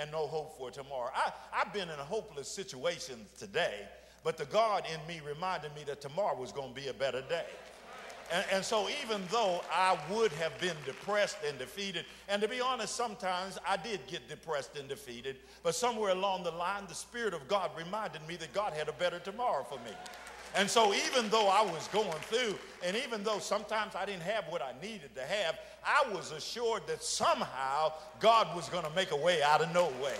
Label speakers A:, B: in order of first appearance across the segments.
A: and no hope for tomorrow. I've been in hopeless situations today, but the God in me reminded me that tomorrow was going to be a better day. And so even though I would have been depressed and defeated, and to be honest, sometimes I did get depressed and defeated, but somewhere along the line, the Spirit of God reminded me that God had a better tomorrow for me. And so even though I was going through, and even though sometimes I didn't have what I needed to have, I was assured that somehow God was going to make a way out of no way.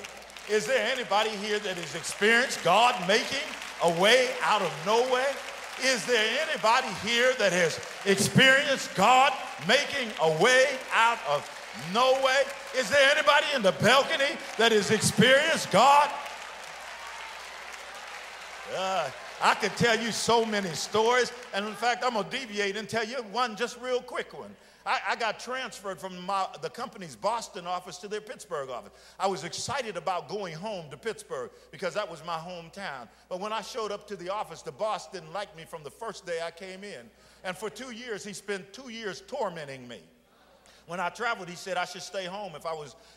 A: Is there anybody here that has experienced God making a way out of no way? Is there anybody here that has experienced God making a way out of no way? Is there anybody in the balcony that has experienced God? I could tell you so many stories, and in fact, I'm going to deviate and tell you one just real quick one. I got transferred from the company's Boston office to their Pittsburgh office. I was excited about going home to Pittsburgh because that was my hometown. But when I showed up to the office, the boss didn't like me from the first day I came in. And for 2 years, he spent 2 years tormenting me. When I traveled, he said I should stay home.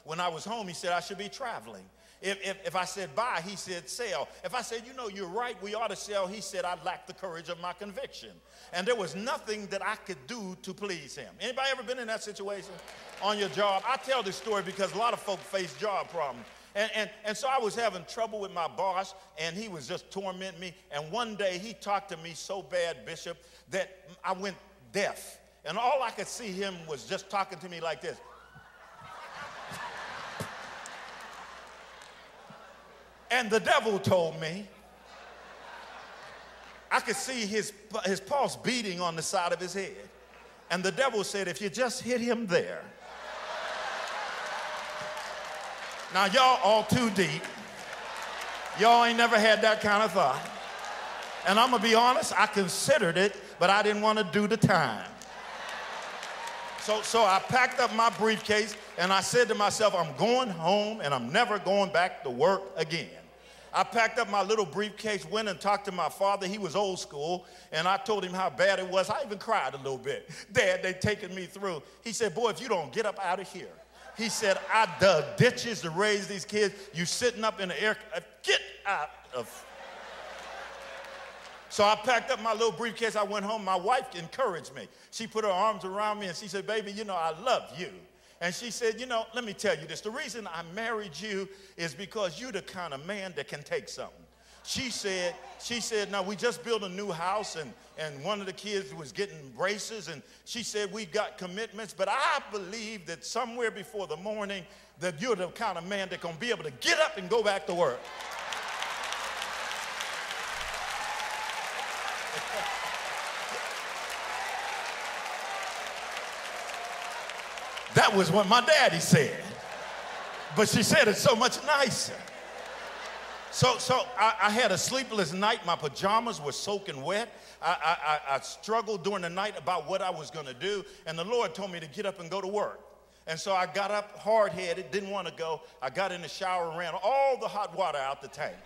A: When I was home, he said I should be traveling. If I said buy, he said sell. If I said, you know, you're right, we ought to sell, he said I lacked the courage of my conviction. And there was nothing that I could do to please him. Anybody ever been in that situation on your job? I tell this story because a lot of folk face job problems. And so I was having trouble with my boss, and he was just tormenting me. And one day he talked to me so bad, Bishop, that I went deaf. And all I could see him was just talking to me like this. And the devil told me, I could see his pulse beating on the side of his head. And the devil said, if you just hit him there. Now, y'all all too deep. Y'all ain't never had that kind of thought. And I'm going to be honest, I considered it, but I didn't want to do the time. So I packed up my briefcase, and I said to myself, I'm going home, and I'm never going back to work again. I packed up my little briefcase, went and talked to my father. He was old school, and I told him how bad it was. I even cried a little bit. Dad, they taken me through. He said, boy, if you don't get up out of here. He said, I dug ditches to raise these kids. You sitting up in the air, get out of. So I packed up my little briefcase. I went home. My wife encouraged me. She put her arms around me, and she said, baby, you know, I love you. And she said, you know, let me tell you this. The reason I married you is because you're the kind of man that can take something. She said, now we just built a new house, and one of the kids was getting braces, and she said, we got commitments, but I believe that somewhere before the morning that you're the kind of man that can be able to get up and go back to work. That was what my daddy said. But she said it so much nicer. So I had a sleepless night. My pajamas were soaking wet. I struggled during the night about what I was going to do. And the Lord told me to get up and go to work. And so I got up hard-headed, didn't want to go. I got in the shower and ran all the hot water out the tank.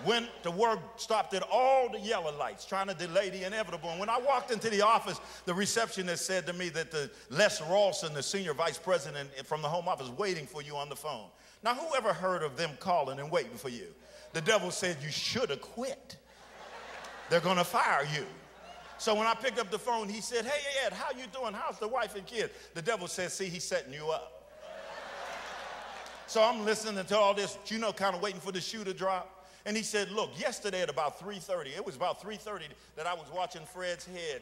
A: Went to work, stopped at all the yellow lights, trying to delay the inevitable. And when I walked into the office, the receptionist said to me that Les Rawson, the senior vice president from the home office, waiting for you on the phone. Now, who ever heard of them calling and waiting for you? The devil said, you should have quit. They're going to fire you. So when I picked up the phone, he said, hey, Ed, how you doing? How's the wife and kids? The devil said, see, he's setting you up. So I'm listening to all this, you know, kind of waiting for the shoe to drop. And he said, look, yesterday at about 3:30, it was about 3:30 that I was watching Fred's head.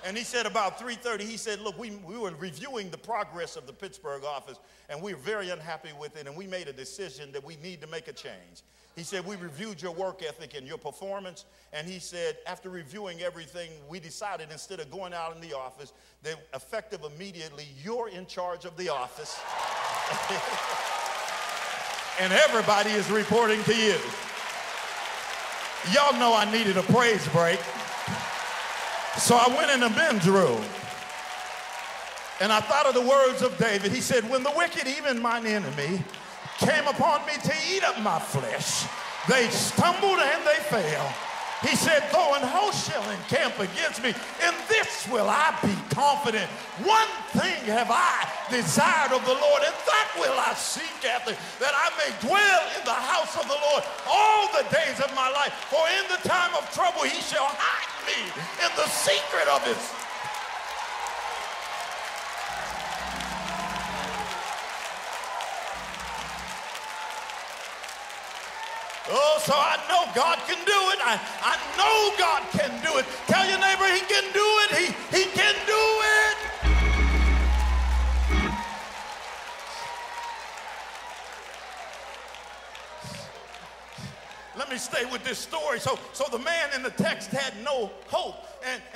A: And he said about 3:30, he said, look, we were reviewing the progress of the Pittsburgh office, and we were very unhappy with it, and we made a decision that we need to make a change. He said, we reviewed your work ethic and your performance, and he said, after reviewing everything, we decided instead of going out in the office, that effective immediately, you're in charge of the office. And everybody is reporting to you. Y'all know I needed a praise break. So I went in the men's room. And I thought of the words of David. He said, when the wicked, even mine enemy, came upon me to eat up my flesh, they stumbled and they fell. He said, though an host shall encamp against me, in this will I be confident. One thing have I desired of the Lord, and that will I seek after, that I may dwell in the house of the Lord all the days of my life. For in the time of trouble he shall hide me in the secret of his. Oh, so I know God can do it. I know God can do it. Tell your neighbor he can do it. He can do it. Let me stay with this story. So the man in the text had no hope,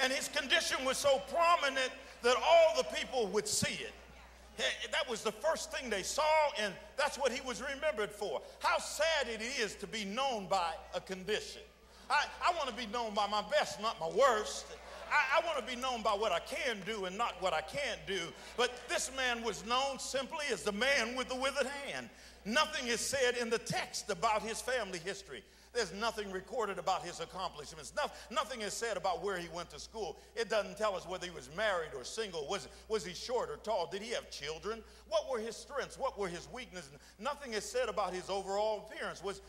A: and his condition was so prominent that all the people would see it. That was the first thing they saw, and that's what he was remembered for. How sad it is to be known by a condition. I want to be known by my best, not my worst. I want to be known by what I can do and not what I can't do. But this man was known simply as the man with the withered hand. Nothing is said in the text about his family history. There's nothing recorded about his accomplishments. Nothing is said about where he went to school. It doesn't tell us whether he was married or single. Was he short or tall? Did he have children? What were his strengths? What were his weaknesses? Nothing is said about his overall appearance. Was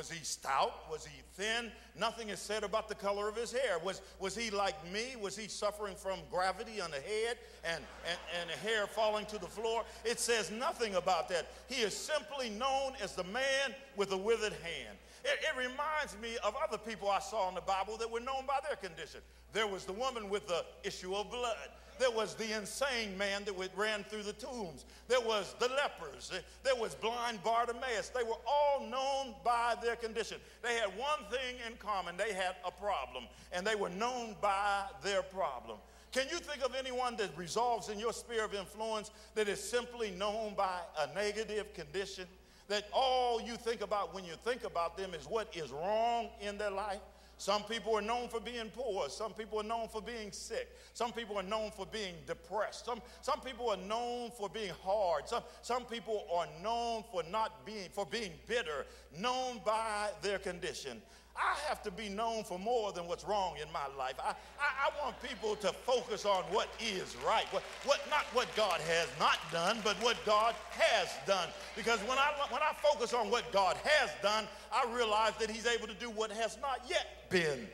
A: he stout? Was he thin? Nothing is said about the color of his hair. Was he like me? Was he suffering from gravity on the head and hair falling to the floor? It says nothing about that. He is simply known as the man with a withered hand. It reminds me of other people I saw in the Bible that were known by their condition. There was the woman with the issue of blood. There was the insane man that ran through the tombs. There was the lepers. There was blind Bartimaeus. They were all known by their condition. They had one thing in common. They had a problem, and they were known by their problem. Can you think of anyone that resolves in your sphere of influence that is simply known by a negative condition? That all you think about when you think about them is what is wrong in their life? Some people are known for being poor. Some people are known for being sick. Some people are known for being depressed. Some people are known for being hard. Some people are known for being bitter, known by their condition. I have to be known for more than what's wrong in my life. I want people to focus on what is right, not what God has not done, but what God has done. Because when I focus on what God has done, I realize that he's able to do what has not yet been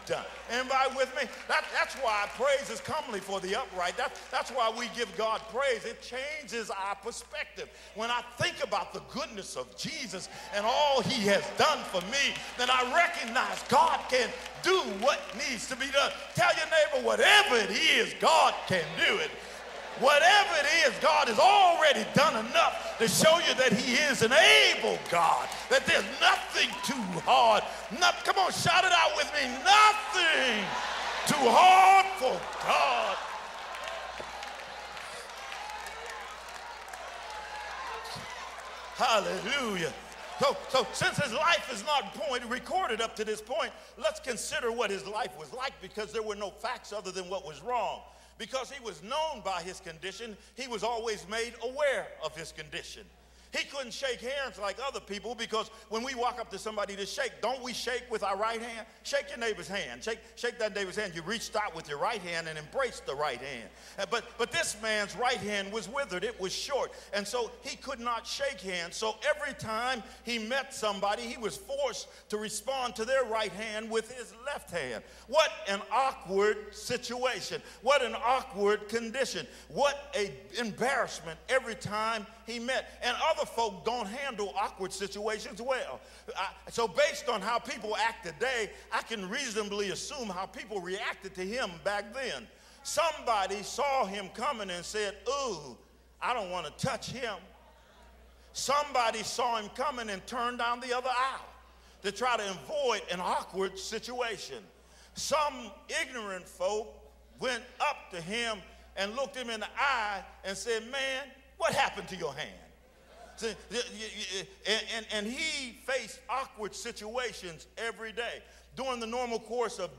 A: done. Anybody with me? That's why praise is comely for the upright. That's why we give God praise. It changes our perspective. When I think about the goodness of Jesus and all he has done for me, then I recognize God can do what needs to be done. Tell your neighbor, whatever it is, God can do it. Whatever it is, God has already done enough to show you that he is an able God, that there's nothing too hard. Come on, shout it out with me. Nothing too hard for God. Hallelujah. So since his life is not recorded up to this point, let's consider what his life was like, because there were no facts other than what was wrong. Because he was known by his condition, he was always made aware of his condition. He couldn't shake hands like other people, because when we walk up to somebody to shake, don't we shake with our right hand? Shake your neighbor's hand. Shake that neighbor's hand. You reached out with your right hand and embraced the right hand. But this man's right hand was withered. It was short. And so he could not shake hands. So every time he met somebody, he was forced to respond to their right hand with his left hand. What an awkward situation. What an awkward condition. What an embarrassment every time he met. And other folk don't handle awkward situations well. So based on how people act today, I can reasonably assume how people reacted to him back then. Somebody saw him coming and said, ooh, I don't want to touch him. Somebody saw him coming and turned down the other aisle to try to avoid an awkward situation. Some ignorant folk went up to him and looked him in the eye and said, man, what happened to your hand? And he faced awkward situations every day. During the normal course of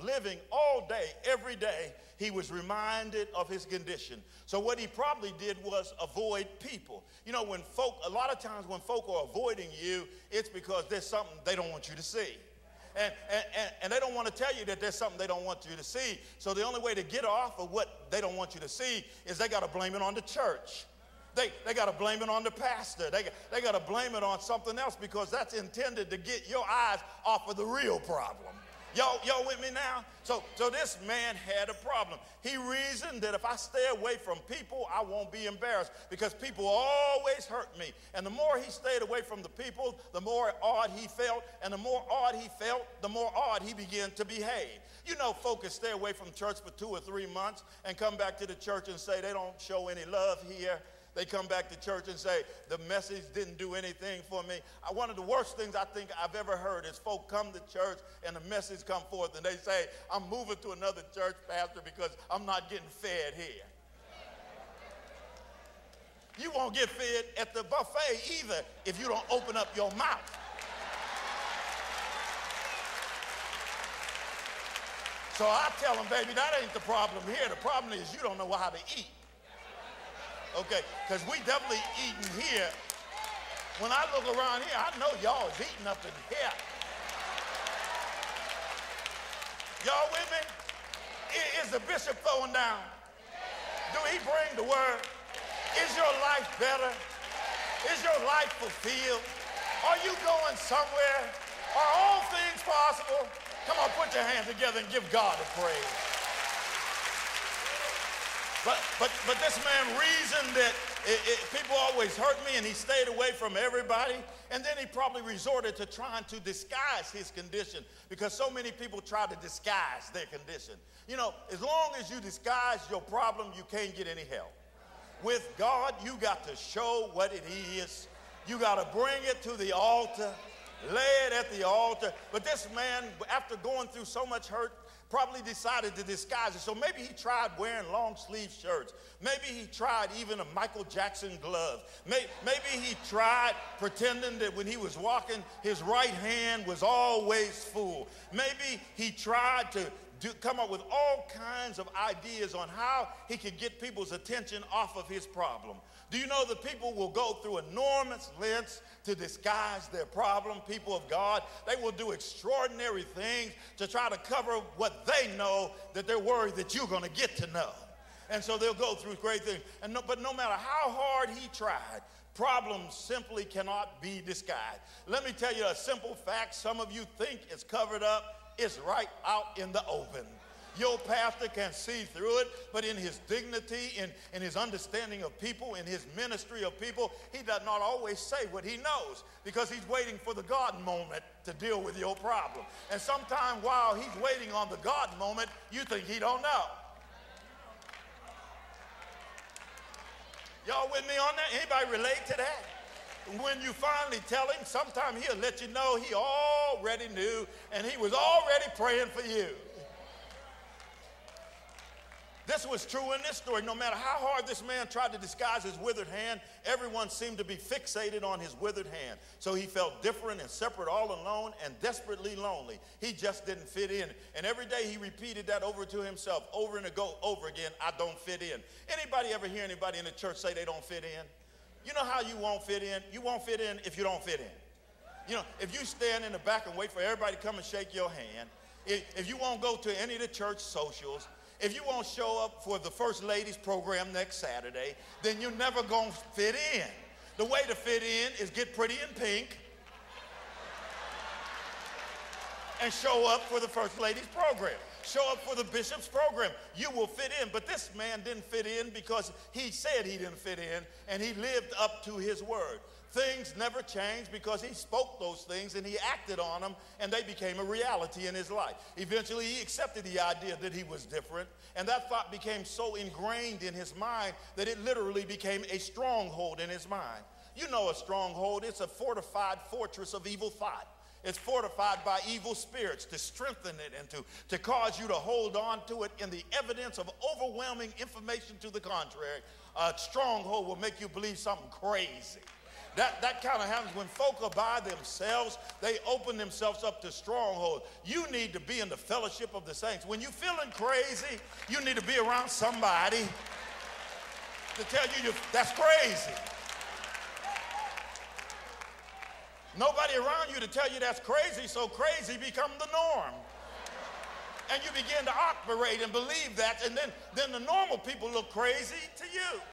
A: living all day, every day, he was reminded of his condition. So what he probably did was avoid people. You know, a lot of times when folk are avoiding you, it's because there's something they don't want you to see. And they don't want to tell you that there's something they don't want you to see. So the only way to get off of what they don't want you to see is they got to blame it on the church. They got to blame it on the pastor. They got to blame it on something else because that's intended to get your eyes off of the real problem. Y'all with me now? So this man had a problem. He reasoned that if I stay away from people, I won't be embarrassed because people always hurt me. And the more he stayed away from the people, the more odd he felt. And the more odd he felt, the more odd he began to behave. You know, folk can stay away from church for 2 or 3 months and come back to the church and say they don't show any love here. They come back to church and say, the message didn't do anything for me. One of the worst things I think I've ever heard is folk come to church and the message come forth and they say, I'm moving to another church, pastor, because I'm not getting fed here. You won't get fed at the buffet either if you don't open up your mouth. So I tell them, baby, that ain't the problem here. The problem is you don't know how to eat. Okay, because we definitely eating here. When I look around here, I know y'all is eating up in here. Y'all with me? Is the bishop throwing down? Do he bring the word? Is your life better? Is your life fulfilled? Are you going somewhere? Are all things possible? Come on, put your hands together and give God a praise. But this man reasoned that people always hurt me, and he stayed away from everybody. And then he probably resorted to trying to disguise his condition because so many people try to disguise their condition. You know, as long as you disguise your problem, you can't get any help. With God, you got to show what it is. You got to bring it to the altar, lay it at the altar. But this man, after going through so much hurt, probably decided to disguise it. So maybe he tried wearing long sleeve shirts. Maybe he tried even a Michael Jackson glove. Maybe he tried pretending that when he was walking, his right hand was always full. Maybe he tried to come up with all kinds of ideas on how he could get people's attention off of his problem. Do you know that people will go through enormous lengths to disguise their problem, people of God? They will do extraordinary things to try to cover what they know that they're worried that you're going to get to know. And so they'll go through great things. But no matter how hard he tried, problems simply cannot be disguised. Let me tell you a simple fact. Some of you think it's covered up. It's right out in the open. Your pastor can see through it, but in his dignity, in his understanding of people, in his ministry of people, he does not always say what he knows because he's waiting for the God moment to deal with your problem. And sometimes while he's waiting on the God moment, you think he don't know. Y'all with me on that? Anybody relate to that? When you finally tell him, sometimes he'll let you know he already knew and he was already praying for you. This was true in this story. No matter how hard this man tried to disguise his withered hand, everyone seemed to be fixated on his withered hand. So he felt different and separate, all alone and desperately lonely. He just didn't fit in. And every day he repeated that over to himself, over and over again, I don't fit in. Anybody ever hear anybody in the church say they don't fit in? You know how you won't fit in? You won't fit in if you don't fit in. You know, if you stand in the back and wait for everybody to come and shake your hand, if you won't go to any of the church socials, if you won't show up for the First Ladies program next Saturday, then you're never going to fit in. The way to fit in is get pretty in pink and show up for the First Ladies program. Show up for the bishop's program. You will fit in. But this man didn't fit in because he said he didn't fit in, and he lived up to his word. Things never changed because he spoke those things and he acted on them, and they became a reality in his life. Eventually, he accepted the idea that he was different, and that thought became so ingrained in his mind that it literally became a stronghold in his mind. You know a stronghold, it's a fortified fortress of evil thought. It's fortified by evil spirits to strengthen it and to cause you to hold on to it in the evidence of overwhelming information to the contrary. A stronghold will make you believe something crazy. That kind of happens when folk are by themselves. They open themselves up to strongholds. You need to be in the fellowship of the saints. When you're feeling crazy, you need to be around somebody to tell you that's crazy. Nobody around you to tell you that's crazy, so crazy become the norm. And you begin to operate and believe that, and then the normal people look crazy to you.